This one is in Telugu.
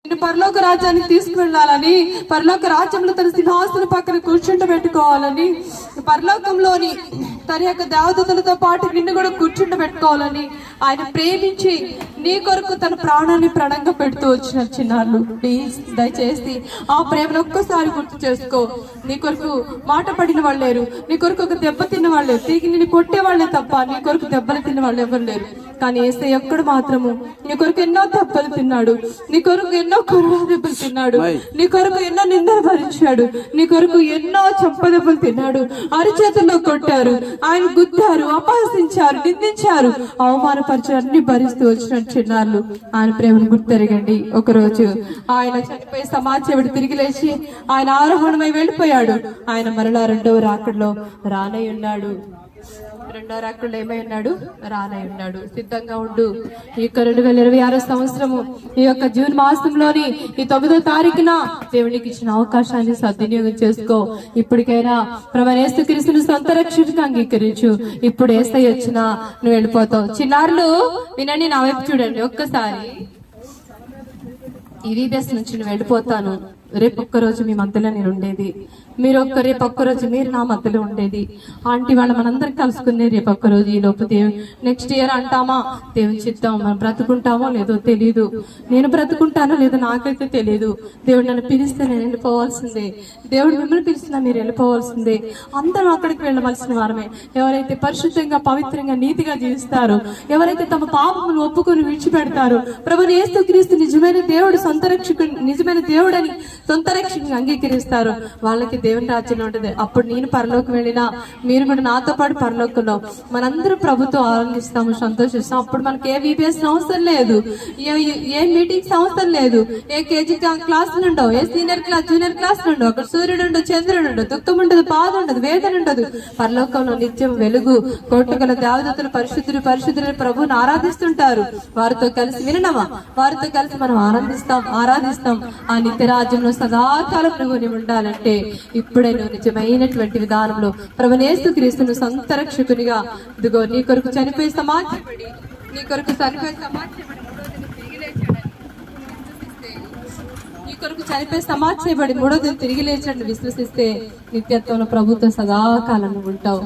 నేను పరలోక రాజ్యానికి తీసుకువెళ్ళాలని, పరలోక రాజ్యంలో తన సింహాసనం పక్కన కూర్చుంటబెట్టుకోవాలని, పరలోకంలోని తన యొక్క దేవదూతలతో పాటు నిన్ను కూడా కూర్చుంటబెట్టుకోవాలని ఆయన ప్రేమించి నీ కొరకు తన ప్రాణాన్ని ప్రణంగా పెడుతూ వచ్చిన చిన్నారులు. ప్లీజ్ దయచేసి ఆ ప్రేమను ఒక్కసారి గుర్తు చేసుకో. నీ కొరకు మాట పడిన వాళ్ళు లేరు, నీ కొరకు ఒక దెబ్బ తిన్న వాళ్ళు లేరు, తిరిగి నిన్ను కొట్టే వాళ్ళే తప్ప నీ కొరకు దెబ్బలు తిన్న వాళ్ళు ఎవరు లేరు. కానీ యేసయ్య ఒక్కడు మాత్రము నీ కొరకు ఎన్నో దెబ్బలు తిన్నాడు, నీ కొరకు ఎన్నో కొరడా దెబ్బలు తిన్నాడు, నీ కొరకు ఎన్నో నిందలు భరించాడు, నీ కొరకు ఎన్నో చెంప దెబ్బలు తిన్నాడు. అరిచేతుల్లో కొట్టారు, ఆయన గుద్దారు, అపహసించారు, నిందించారు, అవమానపరిచారు, అన్ని భరిస్తూ వచ్చిన చిన్నారులు ఆయన ప్రేమను గుర్తెరగండి. ఒకరోజు ఆయన చనిపోయి సమాజం తిరిగి లేచి ఆయన ఆరోహణమై వెళ్ళిపోయాడు. ఆయన మరలా రెండవ రాకడలో రానై ఉన్నాడు. రెండో రాకడలో ఏమై ఉన్నాడు? రానై ఉన్నాడు. సిద్ధంగా ఉండు. ఈ యొక్క 2026 సంవత్సరము ఈ యొక్క జూన్ మాసంలోని ఈ 9వ తారీఖున దేవునికి ఇచ్చిన అవకాశాన్ని సద్వినియోగం చేసుకో. ఇప్పటికైనా ప్రభువైన యేసుక్రీస్తును సొంత రక్షకుడిగా అంగీకరించు. ఇప్పుడు యేసయ్య వచ్చినా నువ్వు వెళ్ళిపోతావు. చిన్నారులు వినండి, నా వైపు చూడండి ఒక్కసారి. ఈ VBS నుంచి నేను వెళ్ళిపోతాను, రేపు ఒక్కరోజు మీ మధ్యలో నేను ఉండేది, రేపు ఒక్కరోజు మీరు నా మధ్యలో ఉండేది. ఆంటీ వాళ్ళు మనందరం కలుసుకునే రేపు ఒక్కరోజు. ఈ లోపు నెక్స్ట్ ఇయర్ అంటామా దేవుని చిత్తం, మనం బ్రతుకుంటామో లేదో తెలియదు, నేను బ్రతుకుంటానో లేదో నాకైతే తెలియదు. దేవుడు నన్ను పిలిస్తే నేను వెళ్ళిపోవాల్సిందే, దేవుడు మిమ్మల్ని పిలిచినా మీరు వెళ్ళిపోవాల్సిందే. అందరం అక్కడికి వెళ్ళవలసిన వారమే. ఎవరైతే పరిశుద్ధంగా పవిత్రంగా నీతిగా జీవిస్తారో, ఎవరైతే తమ పాపములు ఒప్పుకొని విడిచిపెడతారో, ప్రభువైన యేసుక్రీస్తు నిజమైన దేవుడు, సొంత రక్షకుడు, నిజమైన దేవుడని సొంత రక్షకుని అంగీకరిస్తారు, వాళ్ళకి దేవుని రాజ్యం ఉంటుంది. అప్పుడు నేను పరలోకం వెళ్ళినా మీరు కూడా నాతో పాటు పరలోకంలో మనందరం ప్రభుత్వం ఆనందిస్తాము, సంతోషిస్తాం. అప్పుడు మనకి ఏ VBS అవసరం లేదు, ఏ మీటింగ్స్ అవసరం లేదు, ఏ KG క్లాసులు ఉండవు, ఏ సీనియర్ క్లాస్ జూనియర్ క్లాసులు ఉండవు. అక్కడ సూర్యుడు ఉండదు, చంద్రుడు ఉండదు, దుఃఖం ఉండదు, బాధ ఉండదు, వేదన ఉండదు. పరలోకంలో నిత్యం వెలుగు, కోటగల దేవదూతలు పరిశుద్ధులు పరిశుద్ధులు ప్రభువుని ఆరాధిస్తుంటారు. వారితో కలిసి వినడమా, వారితో కలిసి మనం ఆరాధిస్తాం. ఆ నిత్య రాజ్యంలో సదాకాలం నువ్వు ఉండాలంటే ఇప్పుడే నువ్వు నిజమైనటువంటి విధానంలో ప్రభువైన యేసుక్రీస్తును సొంత రక్షకునిగా, ఇదిగో నీ కొరకు చనిపోయి సమాధిపడి, నీ కొరకు చనిపోయి సమాధి చేయబడి మూడో దిన తిరిగి లేచినట్టు విశ్వసిస్తే నిత్యత్వంలో ప్రభుత్వ సదాకాలం ఉంటావు.